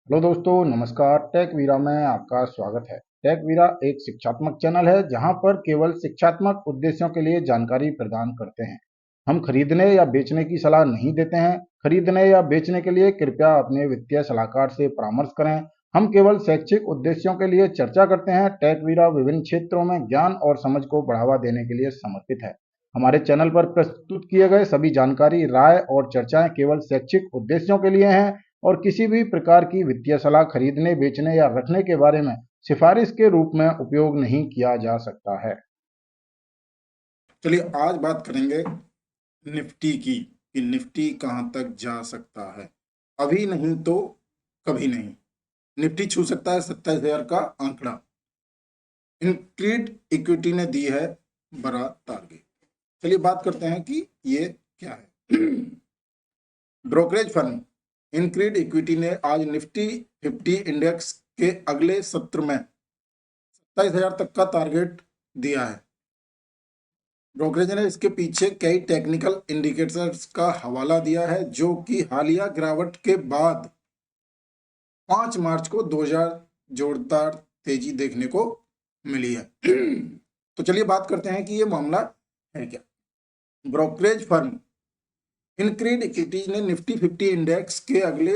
Hello दोस्तों, नमस्कार। Take वीरा में आपका स्वागत है। टेक वीरा एक शिक्षात्मक चैनल है जहां पर केवल शिक्षात्मक उद्देश्यों के लिए जानकारी प्रदान करते हैं। हम खरीदने या बेचने की सलाह नहीं देते हैं। खरीदने या बेचने के लिए कृपया अपने वित्तीय सलाहकार से परामर्श करें। हम केवल शैक्षिक उद्देश्यों के लिए चर्चा करते हैं। टेक वीरा विभिन्न क्षेत्रों में ज्ञान और समझ को बढ़ावा देने के लिए समर्पित है। हमारे चैनल पर प्रस्तुत किए गए सभी जानकारी, राय और चर्चाएं केवल शैक्षिक उद्देश्यों के लिए हैं और किसी भी प्रकार की वित्तीय सलाह खरीदने, बेचने या रखने के बारे में सिफारिश के रूप में उपयोग नहीं किया जा सकता है। चलिए आज बात करेंगे निफ्टी की कि निफ्टी कहां तक जा सकता है। अभी नहीं तो कभी नहीं निफ्टी छू सकता है 27,000 का आंकड़ा। इंक्रीड इक्विटी ने दी है बड़ा टारगेट। चलिए बात करते हैं कि ये क्या है। ब्रोकरेज फर्म इंक्रीड इक्विटी ने आज निफ्टी 50 इंडेक्स के अगले सत्र में 27,000 तक का टारगेट दिया है। ब्रोकरेज ने इसके पीछे कई टेक्निकल इंडिकेटर्स का हवाला दिया है जो कि हालिया गिरावट के बाद 5 मार्च को 2000 जोरदार तेजी देखने को मिली है। तो चलिए बात करते हैं कि ये मामला है क्या। ब्रोकरेज फर्म इनक्रीड इक्विटीज ने निफ्टी 50 इंडेक्स के अगले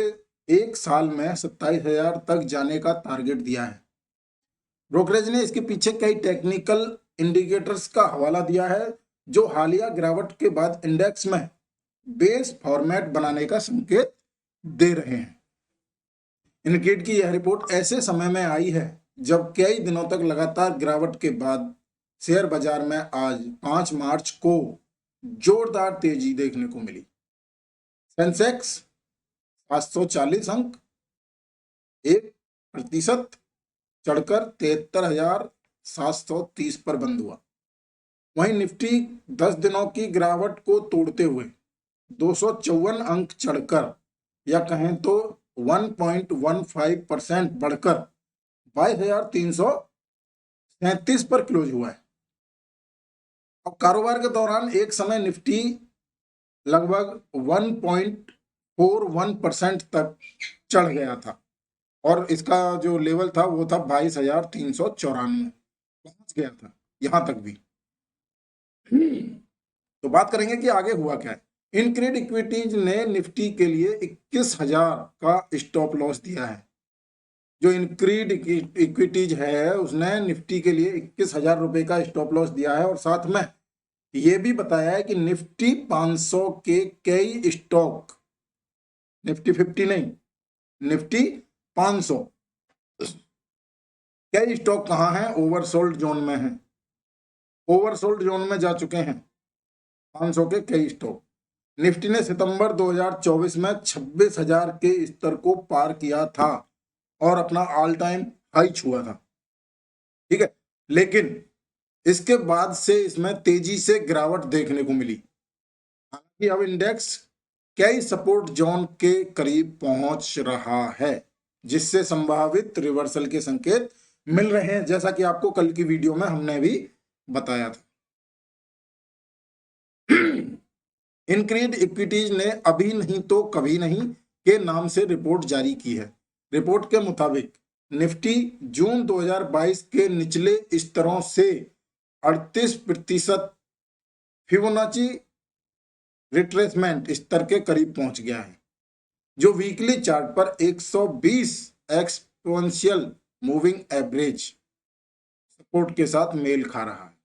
एक साल में 27,000 तक जाने का टारगेट दिया है। ब्रोकरेज ने इसके पीछे कई टेक्निकल इंडिकेटर्स का हवाला दिया है जो हालिया गिरावट के बाद इंडेक्स में बेस फॉर्मेट बनाने का संकेत दे रहे हैं। इनक्रीड की यह रिपोर्ट ऐसे समय में आई है जब कई दिनों तक लगातार गिरावट के बाद शेयर बाजार में आज 5 मार्च को जोरदार तेजी देखने को मिली। सेंसेक्स 740 अंक 1% चढ़कर 73,730 पर बंद हुआ। वहीं निफ्टी 10 दिनों की गिरावट को तोड़ते हुए 254 अंक चढ़कर या कहें तो 1.15% बढ़कर 22,337 पर क्लोज हुआ है। अब कारोबार के दौरान एक समय निफ्टी लगभग 1.41% तक चढ़ गया था और इसका जो लेवल था वो था 22,394 पहुंच गया था यहां तक भी। तो बात करेंगे कि आगे हुआ क्या है। इनक्रीड इक्विटीज ने निफ्टी के लिए 21,000 का स्टॉप लॉस दिया है। जो इनक्रीड इक्विटीज है उसने निफ्टी के लिए 21,000 रुपए का स्टॉप लॉस दिया है और साथ में ये भी बताया है कि निफ्टी 500 के कई स्टॉक, निफ्टी 50 नहीं, निफ्टी 500 कई स्टॉक कहाँ हैं, ओवरसोल्ड जोन में हैं, ओवरसोल्ड जोन में जा चुके हैं 500 के कई स्टॉक। निफ्टी ने सितंबर 2024 में 26,000 के स्तर को पार किया था और अपना ऑल टाइम हाई छुआ था। ठीक है, लेकिन इसके बाद से इसमें तेजी से गिरावट देखने को मिली। हालांकि अब इंडेक्स कई सपोर्ट जोन के करीब पहुंच रहा है जिससे संभावित रिवर्सल के संकेत मिल रहे हैं, जैसा कि आपको कल की वीडियो में हमने भी बताया था। इनक्रीड इक्विटीज ने अभी नहीं तो कभी नहीं के नाम से रिपोर्ट जारी की है। रिपोर्ट के मुताबिक निफ्टी जून 2022 के निचले स्तरों से 38% फिबोनाची रिट्रेसमेंट स्तर के करीब पहुंच गया है, जो वीकली चार्ट पर 120 एक्सपोनेंशियल मूविंग एवरेज सपोर्ट के साथ मेल खा रहा है।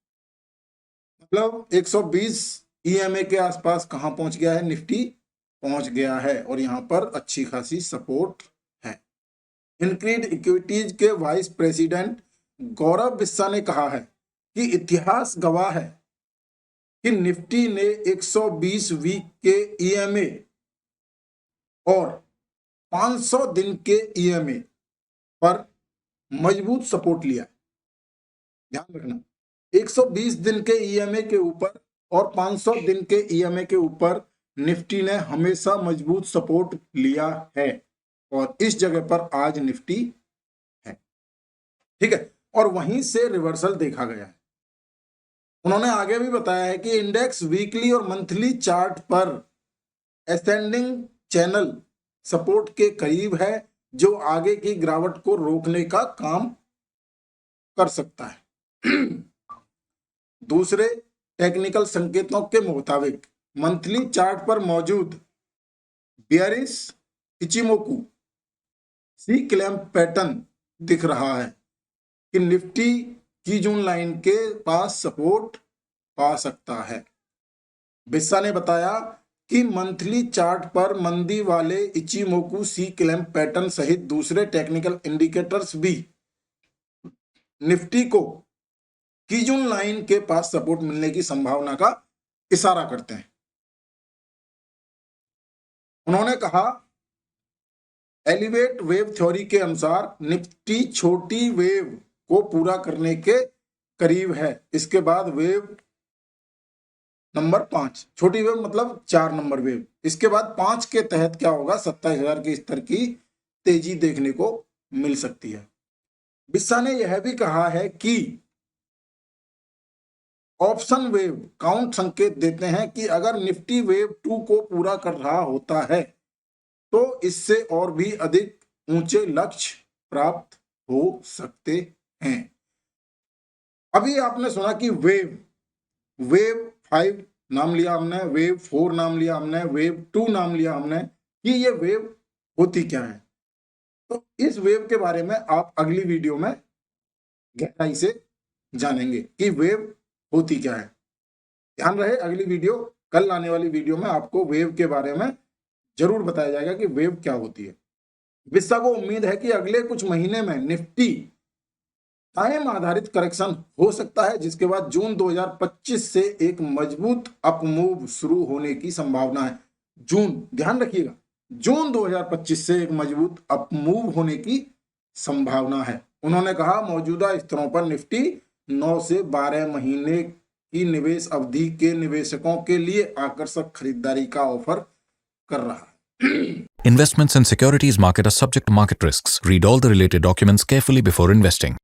मतलब 120 ईएमए के आसपास कहां पहुंच गया है, निफ्टी पहुंच गया है और यहां पर अच्छी खासी सपोर्ट है। इनक्रीड इक्विटीज के वाइस प्रेसिडेंट गौरव बिस्सा ने कहा है कि इतिहास गवाह है कि निफ्टी ने 120 वीक के ईएमए और 500 दिन के ईएमए पर मजबूत सपोर्ट लिया। ध्यान रखना, 120 दिन के ईएमए के ऊपर और 500 दिन के ईएमए के ऊपर निफ्टी ने हमेशा मजबूत सपोर्ट लिया है और इस जगह पर आज निफ्टी है। ठीक है, और वहीं से रिवर्सल देखा गया है। उन्होंने आगे भी बताया है कि इंडेक्स वीकली और मंथली चार्ट पर असेंडिंग चैनल सपोर्ट के करीब है जो आगे की गिरावट को रोकने का काम कर सकता है। दूसरे टेक्निकल संकेतों के मुताबिक मंथली चार्ट पर मौजूद बेयरिश इचिमोकू सी क्लैंप पैटर्न दिख रहा है कि निफ्टी की जून लाइन के पास सपोर्ट पा सकता है। बिस्सा ने बताया कि मंथली चार्ट पर मंदी वाले इचिमोकू सी क्लैंप पैटर्न सहित दूसरे टेक्निकल इंडिकेटर्स भी निफ्टी को कीजून लाइन के पास सपोर्ट मिलने की संभावना का इशारा करते हैं। उन्होंने कहा एलिवेट वेव थ्योरी के अनुसार निफ्टी छोटी वेव को पूरा करने के करीब है। इसके बाद वेव नंबर 5, छोटी वेव मतलब 4 नंबर वेव, इसके बाद 5 के तहत क्या होगा, 27,000 के स्तर की तेजी देखने को मिल सकती है। बिस्सा ने यह भी कहा है कि ऑप्शन वेव काउंट संकेत देते हैं कि अगर निफ्टी वेव 2 को पूरा कर रहा होता है तो इससे और भी अधिक ऊंचे लक्ष्य प्राप्त हो सकते हैं। अभी आपने सुना कि वेव 5 नाम लिया हमने, वेव 4 नाम लिया हमने, वेव 2 नाम लिया हमने, कि ये वेव होती क्या है। तो इस वेव के बारे में आप अगली वीडियो में गहराई से जानेंगे कि वेव होती क्या है। ध्यान रहे, अगली वीडियो, कल आने वाली वीडियो में आपको वेव के बारे में जरूर बताया जाएगा कि वेव क्या होती है। बिस्सा को उम्मीद है कि अगले कुछ महीने में निफ्टी टाइम आधारित करेक्शन हो सकता है, जिसके बाद जून 2025 से एक मजबूत अपमूव शुरू होने की संभावना है। जून, ध्यान रखिएगा, जून 2025 से एक मजबूत अपमूव होने की संभावना है। उन्होंने कहा मौजूदा स्तरों पर निफ्टी 9 से 12 महीने की निवेश अवधि के निवेशकों के लिए आकर्षक खरीदारी का ऑफर कर रहा है। Investments in securities market are subject to market risks. Read all the related documents carefully before investing.